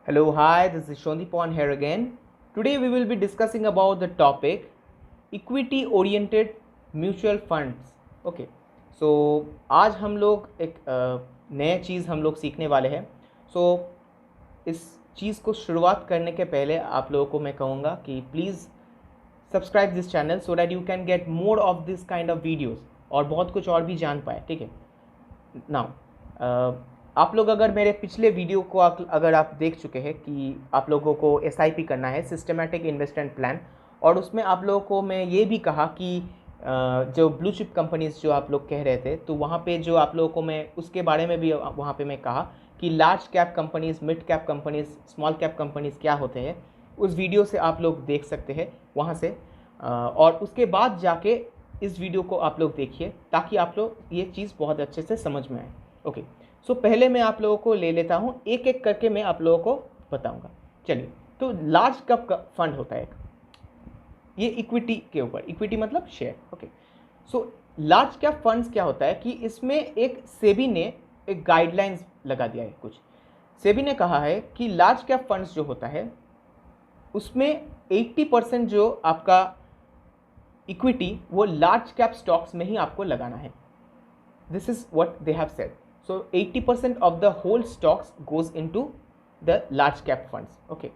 Hello, hi, this is Shondipan here again. Today we will be discussing about the topic equity oriented mutual funds. Okay, so आज हम लोग एक नया चीज़ हम लोग सीखने वाले हैं. सो इस चीज़ को शुरुआत करने के पहले आप लोगों को मैं कहूँगा कि please subscribe this channel so that you can get more of this kind of videos और बहुत कुछ और भी जान पाए. ठीक है. नाउ आप लोग अगर मेरे पिछले वीडियो को अगर आप देख चुके हैं कि आप लोगों को एसआईपी करना है, सिस्टमैटिक इन्वेस्टमेंट प्लान, और उसमें आप लोगों को मैं ये भी कहा कि जो ब्लू चिप कंपनीज़ जो आप लोग कह रहे थे, तो वहाँ पे जो आप लोगों को मैं उसके बारे में भी वहाँ पे मैं कहा कि large cap companies, mid cap companies, small cap companies क्या होते हैं. उस वीडियो से आप लोग देख सकते हैं वहाँ से, और उसके बाद जाके इस वीडियो को आप लोग देखिए ताकि आप लोग ये चीज़ बहुत अच्छे से समझ में आए. ओके, सो पहले मैं आप लोगों को ले लेता हूँ, एक एक करके मैं आप लोगों को बताऊँगा. चलिए, तो लार्ज कैप का फंड होता है एक, ये इक्विटी के ऊपर, इक्विटी मतलब share. Okay, so large cap funds क्या होता है कि इसमें एक सेबी ने एक गाइडलाइंस लगा दिया है. कुछ सेबी ने कहा है कि लार्ज कैप फंड्स जो होता है उसमें 80% जो आपका इक्विटी वो लार्ज कैप स्टॉक्स में ही आपको लगाना है. This is what they have said. So 80% of the whole stocks goes into the large cap funds. Okay.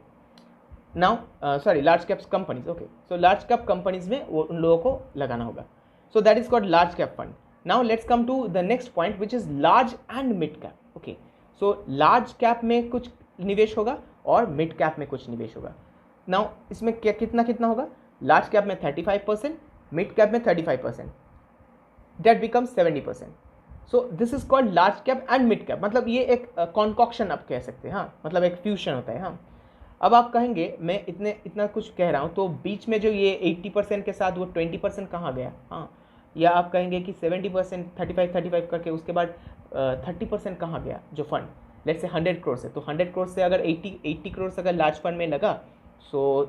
Now, large cap companies. Okay. So large cap companies में वो उन लोगों को लगाना होगा. So that is called large cap fund. Now let's come to the next point, which is large and mid cap. Okay. So large cap में कुछ निवेश होगा और mid cap में कुछ निवेश होगा. Now इसमें क्या कितना कितना होगा? Large cap में 35%, mid cap में 35%. That becomes 70%. So this is called large cap and mid cap. मतलब ये एक कॉन्कॉक्शन आप कह सकते हैं. हाँ, मतलब एक फ्यूशन होता है. हाँ, अब आप कहेंगे मैं इतना कुछ कह रहा हूँ तो बीच में जो ये 80% के साथ वो 20% कहाँ गया. हाँ, या आप कहेंगे कि 70% 35 करके उसके बाद 30% कहाँ गया जो फंड. लेट्स से 100 करोड़ से, तो 100 करोड़ से अगर 80 करोड़ अगर लार्ज फंड में लगा, सो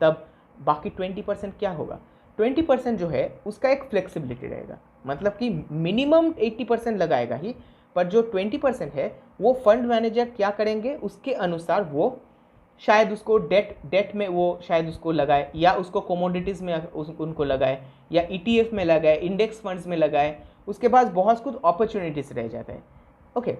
तब बाकी 20% क्या होगा. 20% जो है उसका एक फ्लेक्सिबिलिटी रहेगा. मतलब कि मिनिमम 80% लगाएगा ही, पर जो 20% है वो फंड मैनेजर क्या करेंगे उसके अनुसार वो शायद उसको डेट में वो शायद उसको लगाए, या उसको कोमोडिटीज़ में उनको लगाए, या ईटीएफ में लगाए, इंडेक्स फंड्स में लगाए. उसके पास बहुत कुछ अपॉर्चुनिटीज़ रह जाता है. ओके,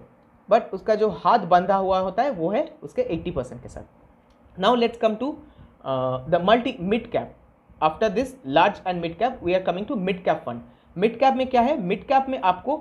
बट उसका जो हाथ बंधा हुआ होता है वो है उसके 80% के साथ. Now let's come to the mid cap. After this large and mid cap we are coming to mid cap fund. Mid cap में क्या है? मिड कैप में आपको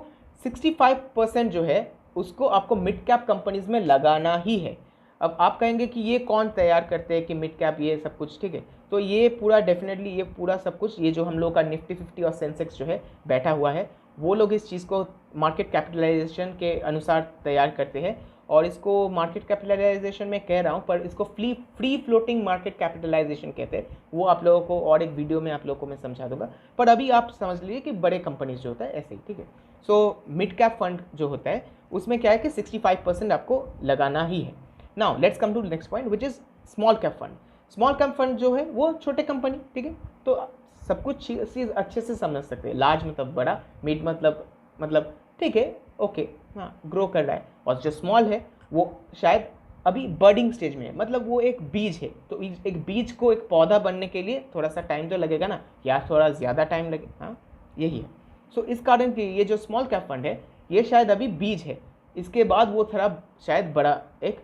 65% जो है उसको आपको मिड कैप कंपनीज में लगाना ही है. अब आप कहेंगे कि ये कौन तैयार करते हैं कि मिड कैप ये सब कुछ. ठीक है, तो ये पूरा डेफिनेटली ये पूरा सब कुछ ये जो हम लोग का निफ्टी 50 और सेंसेक्स जो है बैठा हुआ है, वो लोग इस चीज़ को मार्केट कैपिटलाइजेशन के अनुसार तैयार करते हैं. और इसको मार्केट कैपिटलाइजेशन में कह रहा हूँ, पर इसको फ्री फ्लोटिंग मार्केट कैपिटलाइजेशन कहते हैं. वो आप लोगों को और एक वीडियो में आप लोगों को मैं समझा दूंगा, पर अभी आप समझ लीजिए कि बड़े कंपनीज जो होता है ऐसे ही. ठीक है, सो मिड कैप फंड जो होता है उसमें क्या है कि 65% आपको लगाना ही है. Now let's come to next point, which is small cap fund. Small cap fund जो है वो छोटे कंपनी. ठीक है, तो सब कुछ चीज़ अच्छे से समझ सकते हैं. लार्ज मतलब बड़ा, मिड मतलब ठीक है, ओके, हाँ, ग्रो कर रहा है. और जो स्मॉल है वो शायद अभी बर्डिंग स्टेज में है, मतलब वो एक बीज है. तो एक बीज को एक पौधा बनने के लिए थोड़ा सा टाइम तो लगेगा ना, या थोड़ा ज़्यादा टाइम लगे. हाँ, यही है. सो इस कारण कि ये जो स्मॉल कैप फंड है ये शायद अभी बीज है, इसके बाद वो थोड़ा शायद बड़ा एक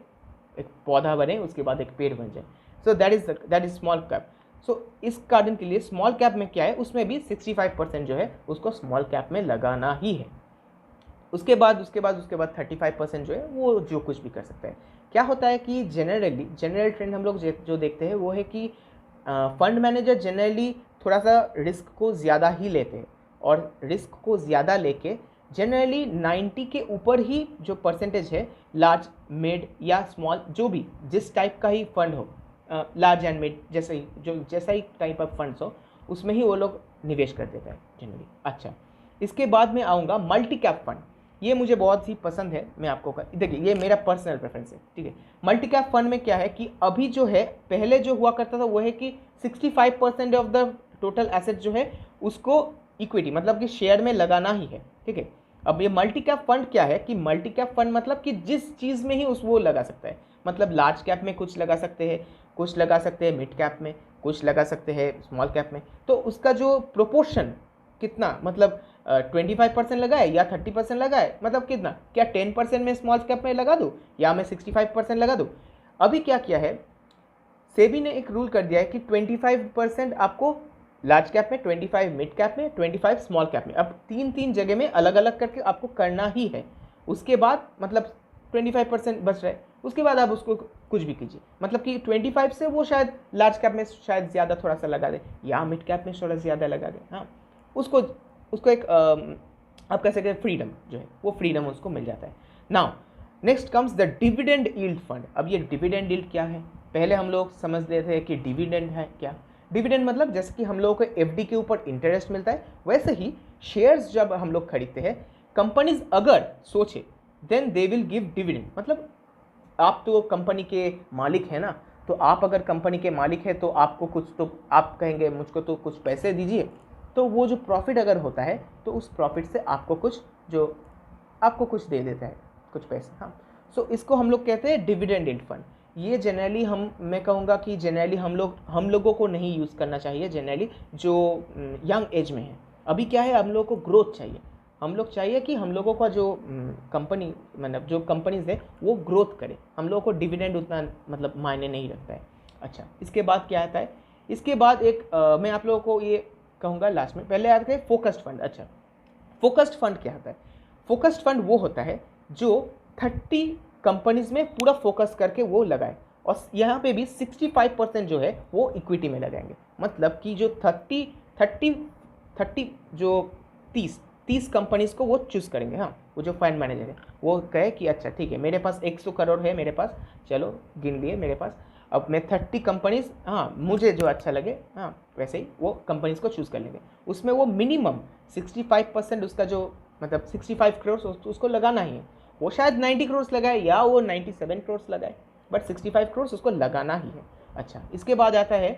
पौधा बने, उसके बाद एक पेड़ बन जाए. So that is small cap. So इस कारण के लिए स्मॉल कैप में क्या है, उसमें भी 65% जो है उसको स्मॉल कैप में लगाना ही है. उसके बाद 35% जो है वो जो कुछ भी कर सकता है. क्या होता है कि जनरल ट्रेंड हम लोग जो देखते हैं वो है कि फंड मैनेजर जनरली थोड़ा सा रिस्क को ज़्यादा ही लेते हैं, और रिस्क को ज़्यादा लेके जनरली 90 के ऊपर ही जो परसेंटेज है लार्ज, मिड या स्मॉल, जो भी जिस टाइप का ही फंड हो, लार्ज एंड मिड जैसा ही टाइप ऑफ फंड्स हो, उसमें ही वो लोग निवेश कर देता है जनरली. अच्छा, इसके बाद में आऊँगा मल्टी कैप फंड. ये मुझे बहुत ही पसंद है. मैं आपको देखिए, ये मेरा पर्सनल प्रेफरेंस है. ठीक है, मल्टी कैप फंड में क्या है कि अभी जो है पहले जो हुआ करता था वो है कि 65% ऑफ द टोटल एसेट जो है उसको इक्विटी मतलब कि शेयर में लगाना ही है. ठीक है, अब ये मल्टी कैप फंड क्या है कि मल्टी कैप फंड मतलब कि जिस चीज़ में ही उस वो लगा सकता है. मतलब लार्ज कैप में कुछ लगा सकते हैं, कुछ लगा सकते हैं मिड कैप में, कुछ लगा सकते हैं स्मॉल कैप में। तो उसका जो प्रोपोर्शन कितना, मतलब 25% लगाए या 30% लगाए, मतलब कितना, क्या 10% में स्मॉल कैप में लगा दूँ या मैं 65% लगा दूँ। अभी क्या किया है, सेबी ने एक रूल कर दिया है कि 25% आपको लार्ज कैप में, 25 मिड कैप में, 25 स्मॉल कैप में। अब तीन तीन जगह में अलग अलग करके आपको करना ही है। उसके बाद मतलब 25% बच रहा है, उसके बाद आप उसको कुछ भी कीजिए, मतलब कि 25 से वो शायद लार्ज कैप में शायद ज़्यादा थोड़ा सा लगा दे या मिड कैप में थोड़ा ज़्यादा लगा दे। हाँ, उसको उसको एक आप कह सकते हैं फ्रीडम जो है, वो फ्रीडम उसको मिल जाता है। Now next comes the dividend yield fund. अब ये डिविडेंड यील्ड क्या है, पहले हम लोग समझ लेते हैं कि डिविडेंड है क्या। डिविडेंड मतलब जैसे कि हम लोगों को एफडी के ऊपर इंटरेस्ट मिलता है, वैसे ही शेयर्स जब हम लोग खरीदते हैं, कंपनीज अगर सोचे then they will give dividend. मतलब आप तो कंपनी के मालिक हैं ना, तो आप अगर कंपनी के मालिक हैं तो आपको कुछ, तो आप कहेंगे मुझको तो कुछ पैसे दीजिए, तो वो जो प्रॉफिट अगर होता है तो उस प्रॉफिट से आपको कुछ, जो आपको कुछ दे देता है, कुछ पैसे। हाँ, सो इसको हम लोग कहते हैं डिविडेंड यील्ड फंड। ये जनरली मैं कहूँगा कि जनरली हम लोगों को नहीं यूज़ करना चाहिए, जनरली जो यंग एज में है। अभी क्या है, हम लोगों को ग्रोथ चाहिए, हम लोग चाहिए कि हम लोगों का जो कंपनी, मतलब जो कंपनीज है वो ग्रोथ करे। हम लोगों को डिविडेंड उतना मतलब मायने नहीं रखता है। अच्छा, इसके बाद क्या आता है, इसके बाद एक मैं आप लोगों को ये कहूँगा लास्ट में, पहले आता है फोकस्ड फंड। अच्छा, फोकस्ड फंड क्या होता है, फोकस्ड फंड वो होता है जो 30 कंपनीज में पूरा फोकस करके वो लगाए, और यहाँ पे भी 65% जो है वो इक्विटी में लगाएंगे। मतलब कि जो 30 जो 30 कंपनीज को वो चूज़ करेंगे। हाँ, वो जो फंड मैनेजर है वो कहे कि अच्छा ठीक है, मेरे पास 100 करोड़ है मेरे पास, चलो गिन लिए मेरे पास, अब मैं 30 कंपनीज, हाँ मुझे जो अच्छा लगे, हाँ वैसे ही वो कंपनीज को चूज़ कर लेंगे। उसमें वो मिनिमम 65% उसका जो, मतलब 65 करोड़ उसको लगाना ही है। वो शायद 90 करोड़ लगाए या वो 97 करोड़ लगाए, बट 65 करोड़ उसको लगाना ही है। अच्छा, इसके बाद आता है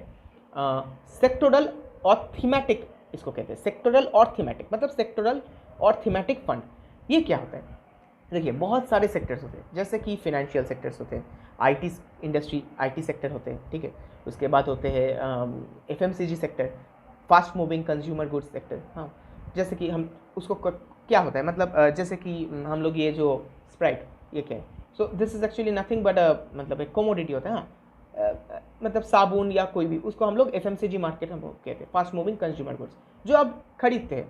सेक्टोरल और थीमेटिक, इसको कहते हैं सेक्टोरल और थीमेटिक, मतलब सेक्टोरल और थीमेटिक फंड। ये क्या होता है, देखिए बहुत सारे सेक्टर्स होते हैं, जैसे कि फिनेंशियल सेक्टर्स होते हैं, आईटी इंडस्ट्री, आईटी सेक्टर होते हैं, ठीक है। उसके बाद होते हैं FMCG sector, fast moving consumer goods sector. हाँ, जैसे कि हम उसको क्या होता है, मतलब जैसे कि हम लोग ये जो स्प्राइट, ये क्या है, so this is actually nothing but मतलब एक कमोडिटी होता है। हाँ, मतलब साबुन या कोई भी, उसको हम लोग एफएमसीजी मार्केट हम लोग कहते हैं, फास्ट मूविंग कंज्यूमर गुड्स, जो आप खरीदते हैं,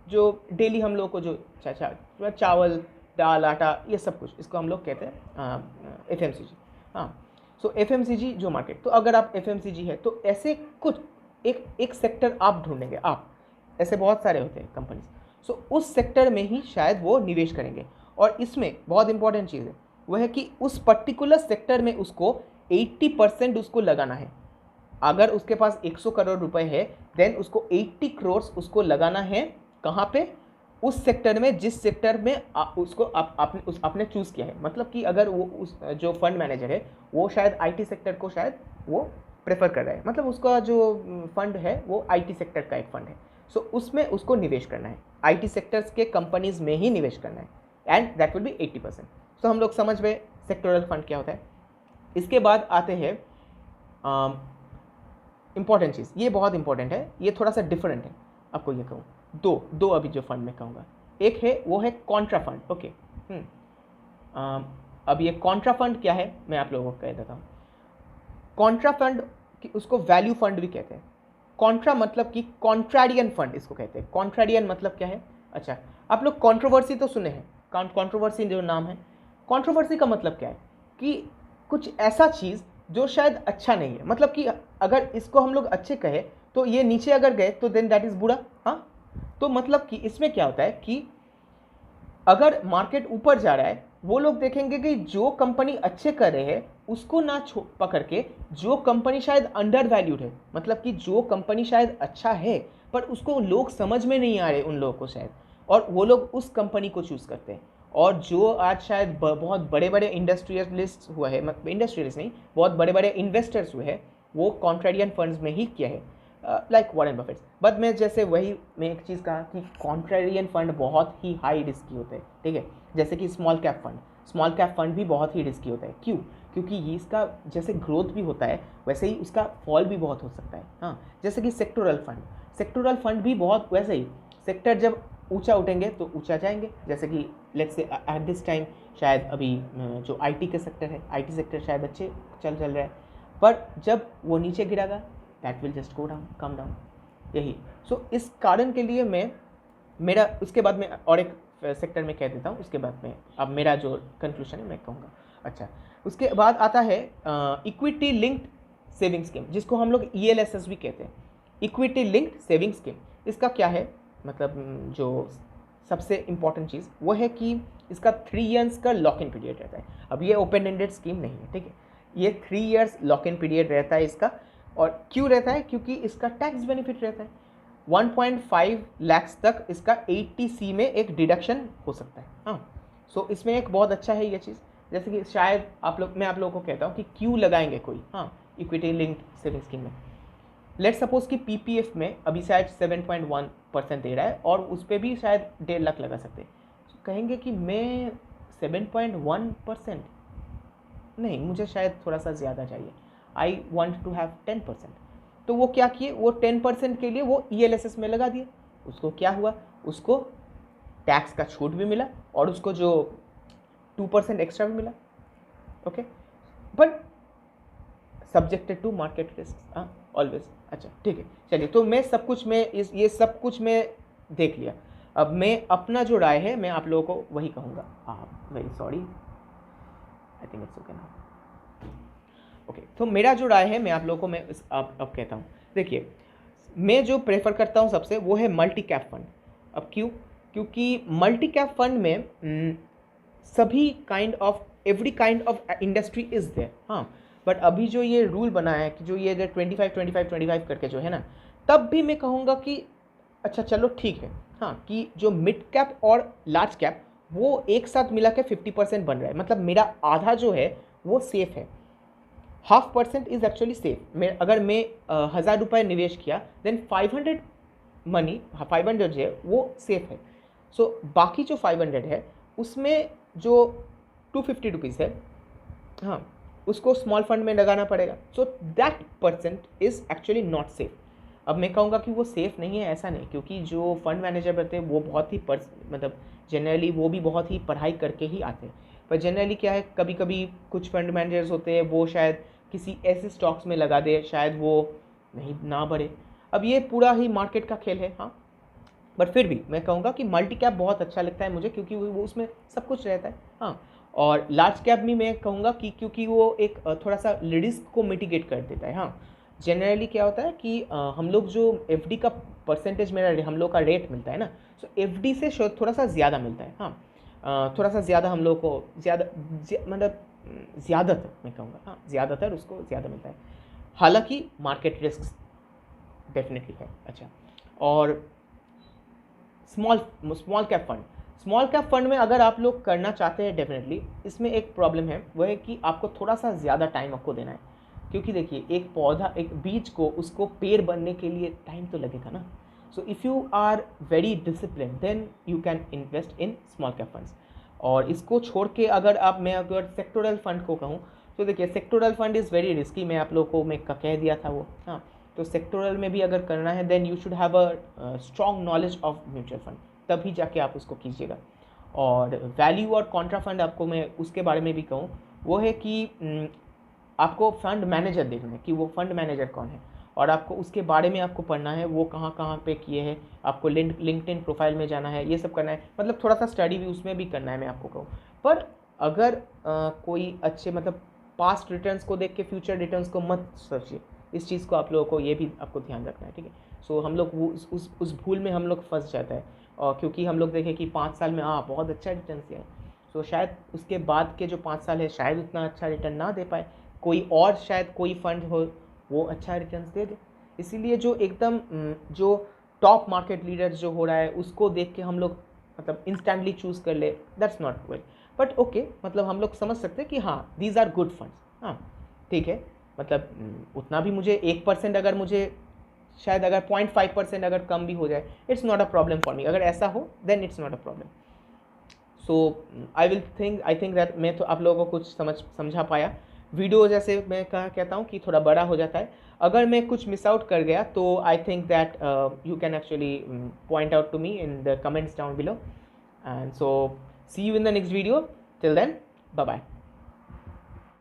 जो डेली हम लोग को जो चावल दाल आटा ये सब कुछ, इसको हम लोग कहते हैं एफएमसीजी। हाँ, सो एफएमसीजी जो मार्केट, तो अगर आप एफएमसीजी है तो ऐसे कुछ एक सेक्टर आप ढूंढेंगे, आप ऐसे बहुत सारे होते हैं कंपनीज, सो उस सेक्टर में ही शायद वो निवेश करेंगे। और इसमें बहुत इंपॉर्टेंट चीज़ है, वह है कि उस पर्टिकुलर सेक्टर में उसको 80% उसको लगाना है। अगर उसके पास 100 करोड़ रुपए है, देन उसको 80 करोड़ उसको लगाना है, कहाँ पे, उस सेक्टर में जिस सेक्टर में उसको आपने चूज़ किया है। मतलब कि अगर वो उस जो फंड मैनेजर है वो शायद आईटी सेक्टर को शायद वो प्रेफर कर रहा है, मतलब उसका जो फंड है वो आईटी सेक्टर का एक फंड है, सो उसमें उसको निवेश करना है, आईटी सेक्टर्स के कंपनीज में ही निवेश करना है, एंड दैट विल बी 80%। सो हम लोग समझ गए सेक्टोरल फंड क्या होता है। इसके बाद आते हैं इंपॉर्टेंट चीज़, ये बहुत इंपॉर्टेंट है, ये थोड़ा सा डिफरेंट है, आपको ये कहूँ, दो अभी जो फंड में कहूँगा, एक है वो है कॉन्ट्रा फंड। ओके, अब ये कॉन्ट्रा फंड क्या है मैं आप लोगों को कह देता हूँ। कॉन्ट्रा फंड उसको वैल्यू फंड भी कहते हैं। कॉन्ट्रा मतलब कि कॉन्ट्रारियन फंड इसको कहते हैं। कॉन्ट्रारियन मतलब क्या है, अच्छा आप लोग कंट्रोवर्सी तो सुने हैं, कंट्रोवर्सी जो नाम है, कंट्रोवर्सी का मतलब क्या है कि कुछ ऐसा चीज़ जो शायद अच्छा नहीं है, मतलब कि अगर इसको हम लोग अच्छे कहे तो ये नीचे अगर गए तो देन दैट इज़ बुरा। हाँ, तो मतलब कि इसमें क्या होता है कि अगर मार्केट ऊपर जा रहा है, वो लोग देखेंगे कि जो कंपनी अच्छे कर रहे हैं उसको ना पकड़ के जो कंपनी शायद अंडर वैल्यूड है, मतलब कि जो कंपनी शायद अच्छा है पर उसको लोग समझ में नहीं आ रहे उन लोगों को शायद, और वो लोग उस कंपनी को चूज़ करते हैं। और जो आज शायद बहुत बड़े बड़े इंडस्ट्रियलिस्ट हुआ है, इंडस्ट्रियलिस्ट नहीं, बहुत बड़े बड़े इन्वेस्टर्स हुए हैं, वो कॉन्ट्रेरियन फंड्स में ही किया है, लाइक वॉरेन बफेट। बट मैं जैसे वही मैं एक चीज़ कहा कि कॉन्ट्रेरियन फंड बहुत ही हाई रिस्की होते हैं, ठीक है। जैसे कि स्मॉल कैप फंड भी बहुत ही रिस्की होता है। क्यों? क्योंकि ये इसका जैसे ग्रोथ भी होता है वैसे ही उसका फॉल भी बहुत हो सकता है। हाँ, जैसे कि सेक्टोरल फंड भी बहुत वैसे ही, सेक्टर जब ऊंचा उठेंगे तो ऊंचा जाएंगे, जैसे कि let's say at this time शायद अभी जो आईटी के सेक्टर है, आईटी सेक्टर शायद अच्छे चल रहा है, पर जब वो नीचे गिरागा that will just go down, come down, यही। सो इस कारण के लिए मैं मेरा उसके बाद में और एक सेक्टर में कह देता हूँ, उसके बाद में अब मेरा जो कंक्लूजन है मैं कहूँगा। अच्छा, उसके बाद आता है इक्विटी लिंक्ड सेविंग स्कीम, जिसको हम लोग ELSS भी कहते हैं, इक्विटी लिंक्ड सेविंग स्कीम। इसका क्या है मतलब, जो सबसे इम्पॉर्टेंट चीज़ वो है कि इसका 3 ईयर्स का लॉक इन पीरियड रहता है। अब ये ओपन एंडेड स्कीम नहीं है, ठीक है, ये 3 ईयर्स लॉक इन पीरियड रहता है इसका। और क्यों रहता है? क्योंकि इसका टैक्स बेनिफिट रहता है, 1.5 लाख तक इसका 80C में एक डिडक्शन हो सकता है। हाँ, सो इसमें एक बहुत अच्छा है ये चीज़। जैसे कि शायद मैं आप लोगों को कहता हूँ कि क्यों लगाएंगे कोई, हाँ, इक्विटी लिंक्ड सेविंग स्कीम में। लेट सपोज कि PPF में अभी शायद 7.1% दे रहा है और उस पर भी शायद 1.5 लाख लगा सकते हैं। तो कहेंगे कि मैं 7.1% नहीं, मुझे शायद थोड़ा सा ज़्यादा चाहिए, आई वॉन्ट टू हैव 10%। तो वो क्या किए, वो 10% के लिए वो ELSS में लगा दिए। उसको क्या हुआ, उसको टैक्स का छूट भी मिला और उसको जो 2% एक्स्ट्रा भी मिला। Okay, but subjected to market risk, हाँ, ऑलवेज। अच्छा, ठीक है, चलिए, तो मैं सब कुछ ये सब कुछ मैं देख लिया। अब मैं अपना जो राय है मैं आप लोगों को वही कहूँगा। Very sorry, I think it's okay now. Okay, तो मेरा जो राय है मैं आप लोगों को मैं अब कहता हूँ। देखिए, मैं जो प्रेफर करता हूँ सबसे वो है मल्टी कैप फंड। अब क्यों? क्योंकि मल्टी कैप फंड में सभी every kind of industry is there. हाँ, बट अभी जो ये रूल बना है कि जो ये 25-25-25 करके जो है ना, तब भी मैं कहूँगा कि अच्छा चलो ठीक है, हाँ, कि जो मिड कैप और लार्ज कैप वो एक साथ मिला के 50% बन रहा है, मतलब मेरा आधा जो है वो सेफ है, 0.5% इज एक्चुअली सेफ। अगर मैं 1000 रुपये निवेश किया देन 500 जो है वो सेफ है। सो बाकी जो 500 है उसमें जो 250 रुपीज़ है, हाँ, उसको स्मॉल फंड में लगाना पड़ेगा। So that percent is actually not safe. अब मैं कहूँगा कि वो सेफ़ नहीं है, ऐसा नहीं, क्योंकि जो फंड मैनेजर रहते हैं वो बहुत ही मतलब जनरली वो भी बहुत ही पढ़ाई करके ही आते हैं। पर जनरली क्या है, कभी कभी कुछ फंड मैनेजर्स होते हैं वो शायद किसी ऐसे स्टॉक्स में लगा दे, शायद वो नहीं ना बढ़े। अब ये पूरा ही मार्केट का खेल है, हाँ, बट फिर भी मैं कहूँगा कि मल्टी कैप बहुत अच्छा लगता है मुझे, क्योंकि वो उसमें सब कुछ रहता है। हाँ, और लार्ज कैप भी मैं कहूँगा कि क्योंकि वो एक थोड़ा सा रिस्क को मिटिगेट कर देता है। हाँ, जनरली क्या होता है कि हम लोग जो FD का परसेंटेज हम लोग का रेट मिलता है ना, सो FD से थोड़ा सा ज़्यादा मिलता है। हाँ, थोड़ा सा ज़्यादा हम लोग को मतलब ज़्यादातर मैं कहूँगा, हाँ, ज़्यादातर उसको ज़्यादा मिलता है। हालांकि मार्केट रिस्क डेफिनेटली है। अच्छा, और स्मॉल कैप फंड में अगर आप लोग करना चाहते हैं, डेफिनेटली इसमें एक प्रॉब्लम है, वो है कि आपको थोड़ा सा ज़्यादा टाइम आपको देना है। क्योंकि देखिए, एक पौधा, एक बीज को उसको पेड़ बनने के लिए टाइम तो लगेगा ना। So if you are very discipline then you can invest in small cap funds. और इसको छोड़ के मैं अगर सेक्टोरल फंड को कहूँ तो देखिए, sectoral fund is very risky, मैं आप लोगों को मैं कह दिया था वो। हाँ, तो सेक्टोरल में भी अगर करना है then you should have a strong knowledge of mutual fund, तभी जाके आप उसको कीजिएगा। और वैल्यू और कॉन्ट्रा फंड आपको मैं उसके बारे में भी कहूँ, वो है कि आपको फंड मैनेजर देखना है कि वो फंड मैनेजर कौन है, और आपको उसके बारे में आपको पढ़ना है, वो कहाँ कहाँ पे किए हैं, आपको लिंक्डइन प्रोफाइल में जाना है, ये सब करना है, मतलब थोड़ा सा स्टडी भी उसमें भी करना है, मैं आपको कहूँ। पर अगर कोई अच्छे मतलब पास्ट रिटर्न्स को देख के फ्यूचर रिटर्न्स को मत सोचिए, इस चीज़ को आप लोगों को ये भी आपको ध्यान रखना है, ठीक है। सो हम लोग वो उस भूल में हम लोग फंस जाता है, और क्योंकि हम लोग देखें कि 5 साल में बहुत अच्छा रिटर्न दिया है, सो शायद उसके बाद के जो 5 साल है शायद उतना अच्छा रिटर्न ना दे पाए, कोई और शायद कोई फंड हो वो अच्छा रिटर्न दे दे। इसीलिए जो एकदम जो टॉप मार्केट लीडर्स जो हो रहा है उसको देख के हम लोग मतलब इंस्टेंटली चूज़ कर ले, that's not well. But okay, मतलब हम लोग समझ सकते हैं कि हाँ, दीज आर गुड फंड्स। हाँ, ठीक है, मतलब उतना भी मुझे 1% अगर मुझे शायद अगर 0.5% अगर कम भी हो जाए, it's not a problem for me. अगर ऐसा हो then it's not a problem. So I think that मैं तो आप लोगों को कुछ समझा पाया। वीडियो जैसे मैं कहता हूँ कि थोड़ा बड़ा हो जाता है. अगर मैं कुछ मिस आउट कर गया तो I think that you can actually point out to me in the comments down below. And so see you in the next video. Till then, bye bye.